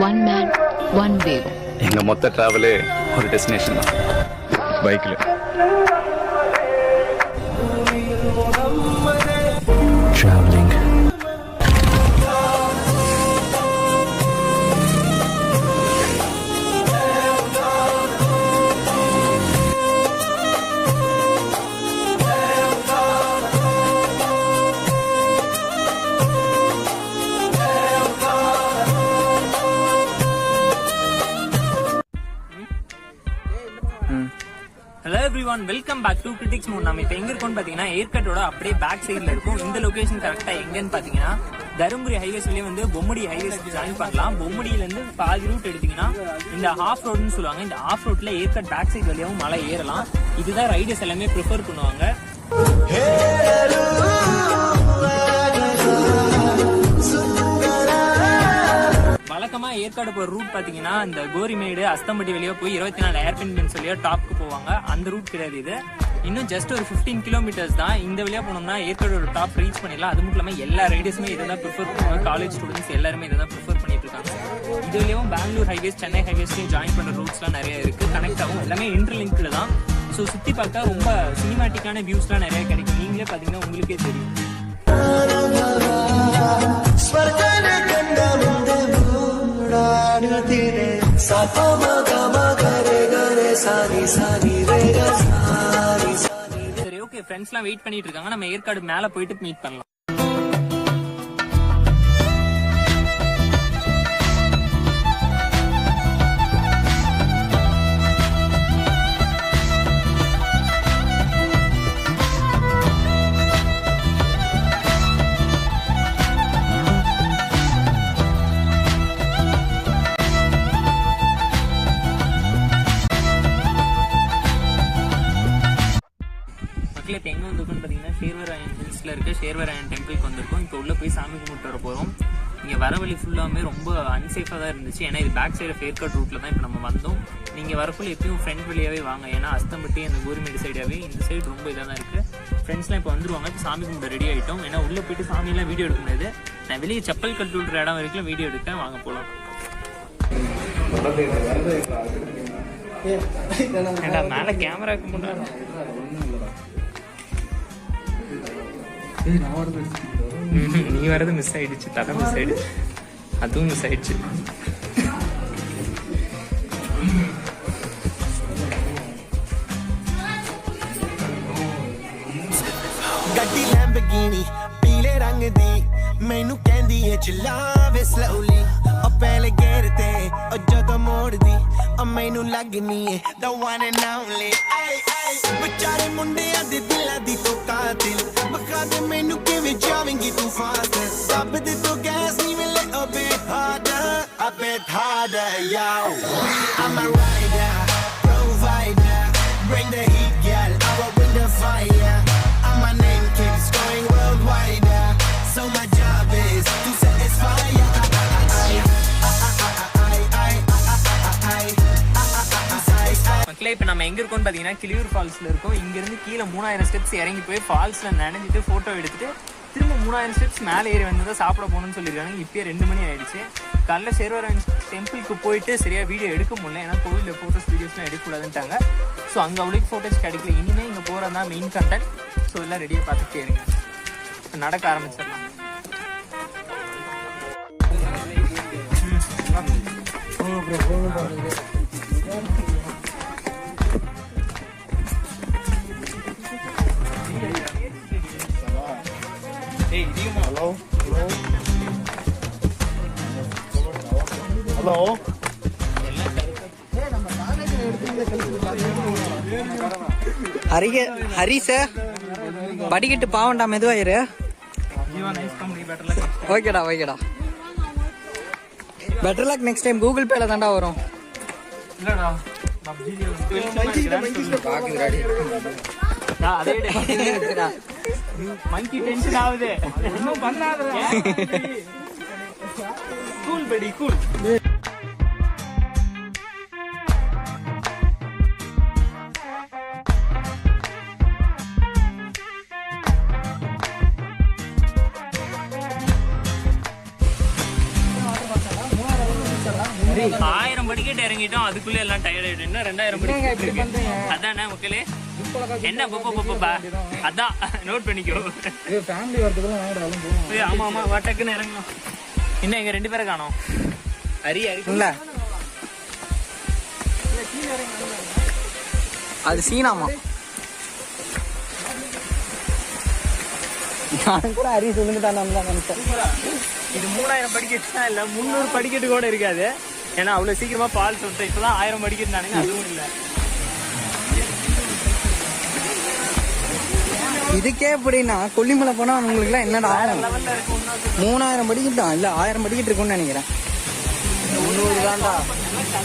One man, one way. எங்க மொத்த டிராவலே ஒரு டெஸ்டினேஷன் தான், பைக்ல. Traveling. Hello everyone, welcome back to critics mood. நம்ம இப்போ எங்க இருக்கோம்னு பாத்தீங்கன்னா ஏற்காட்டோட அப்படியே பேக் சைட்ல இருக்கும். இந்த லொகேஷன் கரெக்டா எங்கன்னு பாத்தீங்கன்னா தருமபுரி ஹைவேஸ்லயே வந்து பொம்மடி ஹைவேஸ் ஜாயின் பண்ணலாம். பொம்மடியில இருந்து பாதி ரூட் எடுத்தீங்கன்னா இந்த ஆஃப் ரோடுன்னு சொல்லுவாங்க. இந்த ஆஃப் ரோட்ல ஏற்காட் பேக் சைட் வழியாவும் மலை ஏறலாம். இதுதான் ரைடர்ஸ் எல்லாமே ப்ரிஃபர் பண்ணுவாங்க. வழக்கமா ஏற்காடு போற ரூட் பாத்தீங்கன்னா இந்த கோரிமேடு அஸ்தம்பட்டி வழியா போய் 24 ஏர்பின் சொல்லியா டாப்க்கு போவாங்க. அந்த ரூட் கிடையாது இது. இன்னும் ஜஸ்ட் ஒரு 15 கிலோமீட்டர்ஸ் தான். இந்த வழியா போனோம்னா ஏற்காடோட டாப் ரீச் பண்ணிடலாம். அது மட்டும் இல்லாம எல்லா ரைடர்ஸுமே இதை தான் ப்ரிஃபர் பண்ணுவாங்க. காலேஜ் ஸ்டூடெண்ட்ஸ் எல்லாருமே இதை தான் ப்ரிஃபர் பண்ணிட்டு இருக்காங்க. இது வழியாவும் பெங்களூர் ஹைவேஸ், சென்னை ஹைவேஸ்லயும் ஜாயின் பண்ற ரூட்ஸ்லாம் நிறைய இருக்கு. கனெக்ட் ஆகும், எல்லாமே இன்டர்லிங்க்ல தான். ஸோ சுத்தி பார்க்க ரொம்ப சினிமாட்டிக்கான வியூஸ்லாம் நிறைய கிடைக்கும். நீங்களே பாத்தீங்கன்னா உங்களுக்கே தெரியும். சரி, ஓகே, ஃப்ரெண்ட்ஸ்லாம் வெயிட் பண்ணிட்டு இருக்காங்க. நம்ம ஏற்காடு மேல போயிட்டு மீட் பண்ணலாம். இப்போ எங்கே வந்திருக்கோம்னு பார்த்தீங்கன்னா சேர்வராயன் ஹில்ஸில் இருக்க சேர்வராயன் டெம்பிளுக்கு வந்திருக்கோம். இப்போ உள்ளே போய் சாமி கும்பிட்டு வர போகிறோம். இங்கே வர வழி ஃபுல்லாமே ரொம்ப அன்சேஃபாக தான் இருந்துச்சு. ஏன்னா இது பேக் சைடு ஏற்காடு ரூட்டில் தான் இப்போ நம்ம வந்தோம். நீங்கள் வரக்குள்ள எப்பயும் ஃப்ரெண்ட் வழியாகவே வாங்க. ஏன்னா அஸ்தம்பட்டி அந்த கோரிமேடு சைடாகவே இந்த சைடு ரொம்ப இதாக தான் இருக்குது. ஃப்ரெண்ட்ஸ்லாம் இப்போ வந்துருவாங்க. இப்போ சாமி கும்பிட்டு ரெடி ஆகிட்டோம். ஏன்னா உள்ளே போயிட்டு சாமியெல்லாம் வீடியோ எடுக்க முடியாது. நான் வெளியே செப்பல் கட்டு விட்ற இடம் வரைக்கும் வீடியோ எடுத்தேன். வாங்க போகலாம். ஏண்டா மேலே கேமராக்கு முன்னாடி நீ வரது மிஸ் ஆயிடுச்சு, தலை மிஸ் ஆயிடுச்சு, அதுவும் மிஸ் ஆயிடுச்சு. ਗੱਡੀ ਲੈਂਬਗੀਨੀ ਪੀਲੇ ਰੰਗ ਦੀ ਮੈਨੂੰ ਕਹਿੰਦੀ ਏ ਚਲਾਵੇ ਸਲੋਲੀ ਉਹ ਪਹਿਲੇ ਗੇਰ ਤੇ ਉਹ ਜਦੋਂ ਮੋੜਦੀ ਉਹ ਮੈਨੂੰ ਲੱਗਨੀ ਏ the one and only ਵਿਚਾਰੇ ਮੁੰਡਿਆਂ ਦੇ ਦਿਲਾਂ ਦੀ ਤੋ ਕਾਤਿਲ ਬਖਾ ਦੇ ਮੈਨੂੰ ਕਿਵੇਂ ਜਾਵੇਂਗੀ ਤੂੰ ਫਾਸਟ ਸਭ ਦੇ ਤੋ ਗੈਸ ਨਹੀਂ ਮਿਲੇ a bit harder yo I'm a rider provider bring the heat girl I will bring the fire and my name keeps going worldwide so my job is to satisfy மக்களே. இப்போ நம்ம எங்க இருக்கோம்னு பாத்தீங்கன்னா கிளியூர் ஃபால்ஸ்ல இருக்கோம். இங்க இருந்து கீழே 3000 ஸ்டெப்ஸ் இறங்கி போய் ஃபால்ஸ்ல நனைஞ்சிட்டு போட்டோ எடுத்துட்டு திரும்ப 3000 ஸ்டெப்ஸ் மேலே ஏறி வந்து தான் சாப்பிட போகணும்னு சொல்லியிருக்காங்க. இப்பயே 2 மணி ஆயிடுச்சு. காலைல சேர்வராயன் டெம்பிளுக்கு போயிட்டு சரியா வீடியோ எடுக்க முடியல. ஏன்னா கோவிலில் ஃபோட்டோஸ் வீடியோஸ்லாம் எடுக்கக்கூடாதுன்ட்டாங்க. ஸோ அங்கே அவ்வளோக்கு ஃபோட்டோஸ் கிடைக்கல. இனிமேல் இங்கே போகிறது தான் மெயின் கண்டென்ட். ஸோ எல்லாம் ரெடியாக பார்த்துட்டே இருங்க. நடக்க ஆரம்பிச்சிடலாம். Hello. ஹரி சார் படிக்கட்டு பாவண்டா மெதுவாயிரு. ஓகேடா ஓகேடா. Better luck next time. Google பேல தாண்டா வரும். இல்லடா மங்கி டென்ஷன் ஆகுது. இன்னும் பண்ணாத. கூல் படி கூல். 1000 படிக்கட்டு இறங்கிட்டோம், அதுக்குள்ள எல்லாம் டயர்ட் ஆயிடும். இன்னும் 2000 படிக்கட்டு இருக்கு. அதானே மக்களே, என்ன பப்பா அதான் நோட் பண்ணிக்கோ. ஃபேமிலி வரதுக்குலாம் வாங்கடாலும் போவோம். ஆமா ஆமா வட்டக்குன்னு இறங்கணும். இன்னும் எங்க 2 பேரை காணோம். ஹரி இல்ல அது சீனாமா. நான் கூட ஹரி சொல்லுங்கட்டான் நினைச்சேன். இது 3000 படிக்கட்டு தான் இல்ல, 300 படிக்கட்டு கூட இருக்காது. ஏன்னா அவ்வளவு சீக்கிரமா பால் சொல்லிட்டு இப்பதான் 1000 படிக்கட்டு நானுங்க, அதுவும் இல்ல. இதுக்கே எப்படின்னா கொல்லிமலை போனா உங்களுக்கு எல்லாம் என்னடா ஆகும்? லெவல்ல இருக்கும். 3000 படிக்கிட்டா இல்ல 1000 படிக்கிட்டு இருக்கும்னு நினைக்கிறேன். 300 தான்டா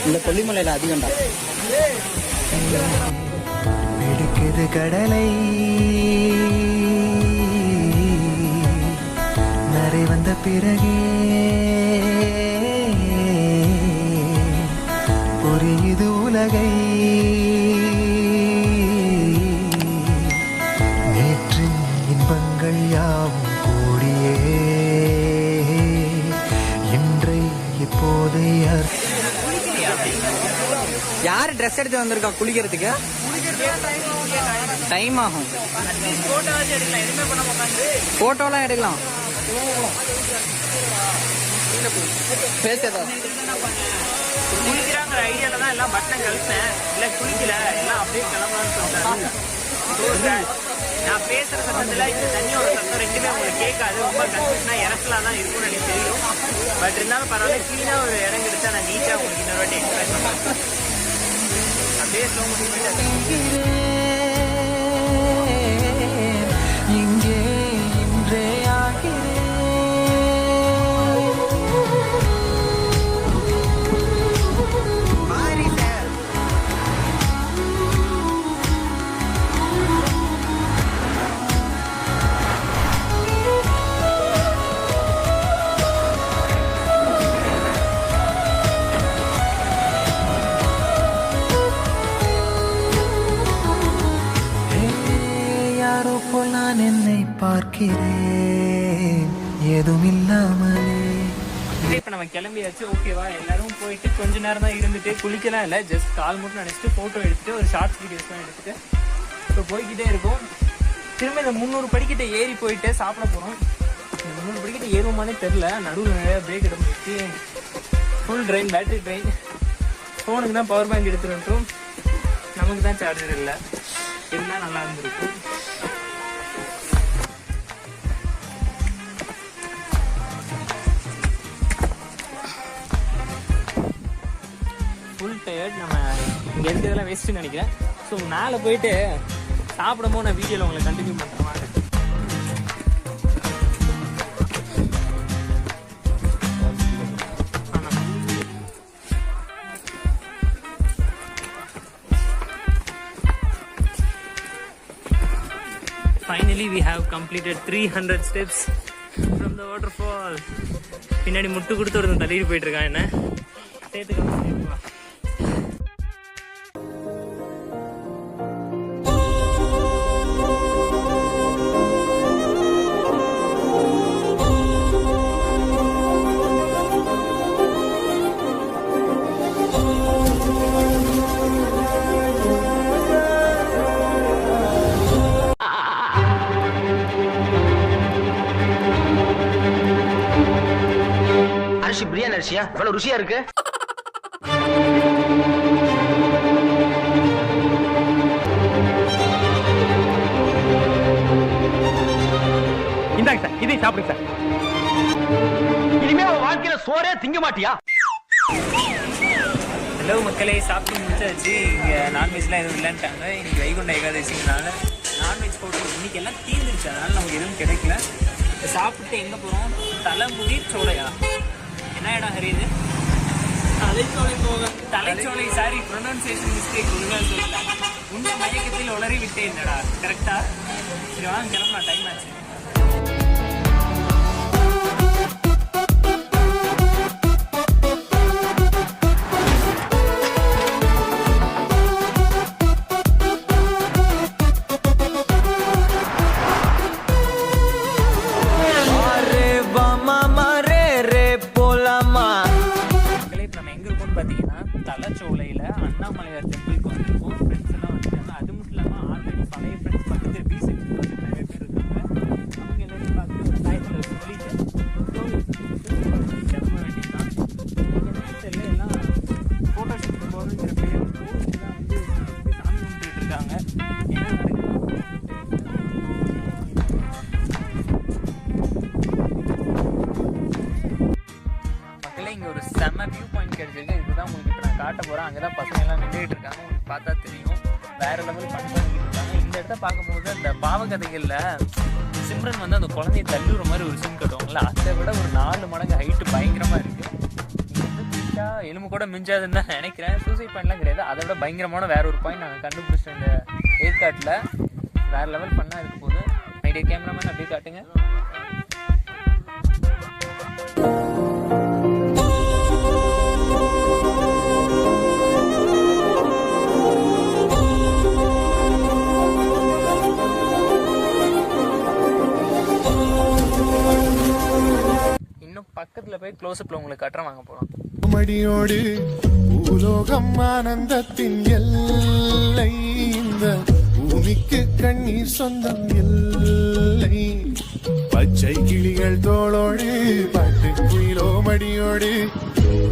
இந்த கொல்லிமலையில அதிகம்டா. பிடிக்குது கடலை நரை வந்த பிறகே புரியுது உலகை நேற்றின் இன்பங்கள் யாவும் கூடியே இன்றை இப்போதை யாரு ட்ரெஸ் எடுத்து வந்திருக்கா குளிக்கிறதுக்கு? டைம் ஆகும். போட்டோலாம் எடுக்கலாம். பேசுதா குளிக்கிறாங்கிற ஐடியால தான் எல்லாம் பட்டன் கழிச்சேன். இல்ல குளிக்கல, எல்லாம் அப்படியே கிளம்பலாம்னு சொல்லிட்டாங்க. நான் பேசுற சத்தத்துல இந்த தண்ணியோட சத்தம் ரெண்டுமே உங்களுக்கு கேட்காது. ரொம்ப கன்ஃபியூஷனா இறக்கலா தான் இருக்கும்னு எனக்கு தெரியும். பட் இருந்தாலும் பரவாயில்ல, கிளீனா ஒரு இடம் கிடைச்சா நான் நீட்டா உங்களுக்கு இன்னொரு வாட்டி எக்ஸ்பிளைன் பண்ணுவேன். அப்படியே ஸ்லோ மோஷன் இங்கே இன்றே ஆகிறேன். யாரோ போல் நான் என்னை பார்க்கிறேன் ஏதும் இல்லாமலே. இப்ப நம்ம கிளம்பியாச்சு. ஓகேவா, எல்லாரும் போயிட்டு கொஞ்ச நேரம் தான் இருந்துட்டு குளிக்கலாம் இல்ல, ஜஸ்ட் கால் மட்டும் நினைச்சிட்டு போட்டோ எடுத்துட்டு ஒரு ஷார்ட்ஸ் வீடியோஸ்லாம் எடுத்துட்டு இப்போ போய்கிட்டே இருக்கும். திரும்ப இந்த 300 படிக்கிட்ட ஏறி போயிட்டு சாப்பிட போறோம். இந்த 300 படிக்கிட்ட ஏறுவோமானே தெரியல. நடுவில் நிறைய பிரேக் எடுக்க முடிச்சு. Full train, battery train. ஃபோனுக்கு தான் பவர் பேங்க் எடுத்துருட்டோம், நமக்கு தான் சார்ஜர் இல்லை. இருந்தால் நல்லா இருந்திருக்கும். Full tired. நம்ம இங்கே இருக்கிறதெல்லாம் வேஸ்ட்டுன்னு நினைக்கிறேன். ஸோ மேலே போயிட்டு சாப்பிடும்போது நான் வீடியோவில் உங்களை கண்டினியூ பண்ணுறேன். Finally we have completed 300 steps from the waterfall. பின்னாடி முட்டு கொடுத்து ஒருத்தன் தள்ளிட்டு போயிட்டு இருக்கான். என்ன சேர்த்துக்கலாம். அரிசி பிரியாணி அரிசியா இவ்வளவு ருசியா இருக்கு? இந்தாங்க சார், இதை சாப்பிடுங்க சார். இனிமே உன் வாழ்க்கையில சோறே திங்க மாட்டியா? ஹலோ மக்களே, சாப்பிட்டு முடிச்சாச்சு. இங்கே நான்வெஜ்லாம் எதுவும் இல்லைன்ட்டாங்க. இன்னைக்கு வைகுண்ட ஏகாதசினால நான்வெஜ் போட்டு இன்னைக்கு எல்லாம் தீர்ந்துருச்சு. அதனால நமக்கு எதுவும் கிடைக்கல. சாப்பிட்டு எங்கே போகிறோம்? தலைமுடி சோலையா? என்ன இடம் ஹரி இது? தலைச்சோலை போக. Thalaicholai, sorry pronunciation mistake. ஒழுங்காக சொல்லல. உண்மை மயக்கத்தில் உளறி விட்டே என்னடா. கரெக்டா? சரி வாங்க கிளம்பலாம், டைம் ஆச்சு. நம்ம எங்க இருக்கோம் எங்கன்னு பார்த்தீங்கன்னா தலைச்சோலையில் அண்ணாமலையார் டெம்பிளுக்கு வந்திருக்கோம். ஃப்ரெண்ட்ஸ் எல்லாம் வந்துருக்காங்க. அது மட்டும் இல்லாமல் ஆல்ரெடி பழைய ஃப்ரெண்ட்ஸ் பக்கத்து பீச்சுக்கு வந்து நிறைய பேர் இருக்காங்க. அவங்க எல்லாரையும் பார்த்து ஒரு டயத்தில் சொல்லிட்டு கிளம்ப வேண்டியதுதான். தெரியல எல்லாம் ஃபோட்டோ ஷூட் போகிறதுங்கிற பேர் கோவிலுக்கு தான் வந்து சாமி கும்பிட்டுட்டு இருக்காங்க. என்ன மக்களே, இங்கே ஒரு செம்ம வியூ பாயிண்ட் கிடைச்சிருக்கு. இதுதான் உங்களுக்கு இப்போ நான் காட்ட போகிறேன். அங்கே தான் பசங்க எல்லாம் நின்றுட்டு இருக்காங்க. உங்களுக்கு பார்த்தா தெரியும், வேற லெவல் பண்ணிட்டு இருக்காங்க. இந்த இடத்த பார்க்கும்போது அந்த பாவகதைகளில் சிம்ரன் வந்து அந்த குழந்தைய தள்ளுற மாதிரி ஒரு சீன் கட்டுவாங்கல்ல, அதை விட ஒரு 4 மடங்கு ஹைட்டு பயங்கரமாக இருக்குது. இது வந்து பிடிச்சா எலும்பு கூட மிஞ்சாதுன்னு தான் நினைக்கிறேன். சூசைட் பாயிண்ட்லாம் கிடையாது, அதை விட பயங்கரமான வேற ஒரு பாயிண்ட் நாங்கள் கண்டுபிடிச்சோம் இந்த ஏற்காட்டில். வேற லெவல் பண்ணால் இருக்க போது நைட்டு கேமராமேன் அப்படியே காட்டுங்க. பக்கத்துல போய் க்ளோஸ்அப்ல உங்களுக்கு கட்டுற வாங்க போலாம். மடியோடு பூலோகம் ஆனந்தத்தின் எல்லை, இந்த பூமிக்கு கண்ணீர் சொந்தம் இல்லை. பச்சை கிளிகள் தோளோடு பாட்டு குயிலோ மடியோடு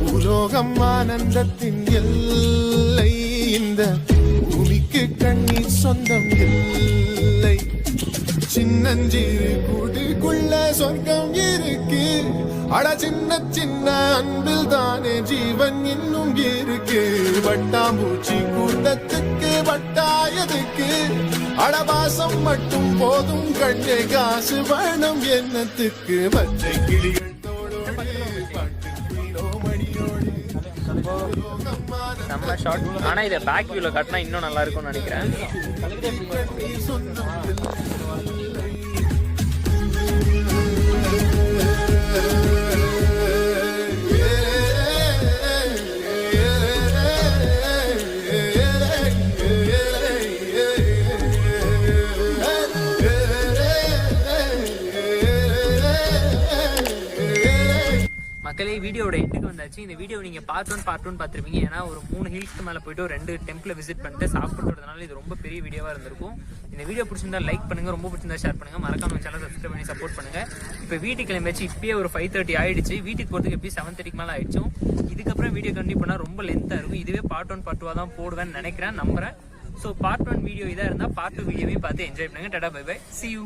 பூலோகம் ஆனந்தத்தின் எல்லை, இந்த பூமிக்கு கண்ணீர் சொந்தம் இல்லை. சின்னஞ்சிறு கூட்டுக்குள்ள சொர்க்கம் இருக்கு, அட சின்ன சின்ன அன்பில் தானே ஜீவன் இன்னும் இருக்கு. வட்டாம்பூச்சி கூட்டத்துக்கு வட்டாயதுக்கு அடவாசம் மட்டும் போதும் கண்ணே, காசு வேணும் என்னத்துக்கு. பச்சை கிளிகள் தோளோடு பாட்டு குயிலோ மடியோடு நம்ம ஷார்ட். ஆனா இதை பேக் வியூல காட்டினா இன்னும் நல்லா இருக்கும்னு நினைக்கிறேன். மக்களே, வீடியோட எண்டுக்கு வந்தாச்சு. இந்த வீடியோ நீங்கள் பார்ட் ஒன் பார்த்துருப்பீங்க. ஏன்னா ஒரு 3 ஹில்ஸ்க்கு மேலே போய்ட்டு ஒரு 2 டெம்பிளை விசிட் பண்ணிட்டு சாப்பிட்றதுனால இது ரொம்ப பெரிய வீடியோவாக இருந்திருக்கும். இந்த வீடியோ பிடிச்சிருந்தா லைக் பண்ணுங்கள், ரொம்ப பிடிச்சிருந்தா ஷேர் பண்ணுங்கள், மறக்காம சேனல் சப்ஸ்கிரைப் பண்ணி சப்போர்ட் பண்ணுங்கள். இப்போ வீட்டுக்கு கிளம்பியாச்சு. இப்பயே ஒரு 5:30 ஆயிடுச்சு. வீட்டுக்கு போகிறதுக்கு எப்பயும் 7:30 மேலே ஆயிடுச்சோம். இதுக்கப்புறம் வீடியோ கண்டிப்பாக பண்ணால் ரொம்ப லென்த்தாக இருக்கும். இதுவே பார்ட் 1 பார்ட் 2 தான் போடுவேன்னு நினைக்கிறேன், நம்புறேன். ஸோ பார்ட் 1 வீடியோ இதாக இருந்தால் பார்ட் 2 வீடியோவையும் பார்த்து என்ஜாய் பண்ணுங்கள். Tata bye bye, see you.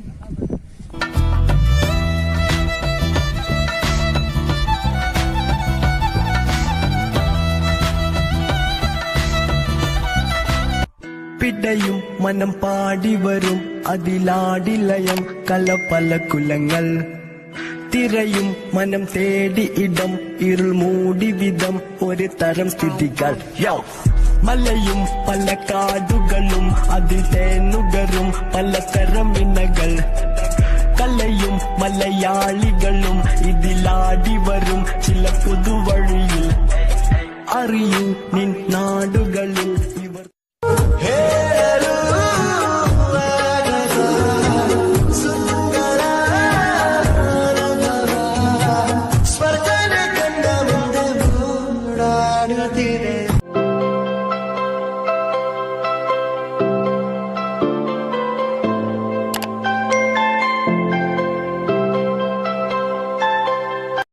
പിടയും മനം പാടി വരും അതിലാടിലയം കലപല കുലങ്ങൾ തിരയും മനം തേടി ഇടം ഇരുൾ മൂടി വിധം ഒരു തരം സ്ഥിതികൾ മലയും പല കാടുകളും അതിൽ തേനുകരും പലതരം ഇണകൾ കലയും മലയാളികളും ഇതിലാടി വരും ചില പുതുവഴിയിൽ അറിയൂ നിൻ നാടുകളിൽ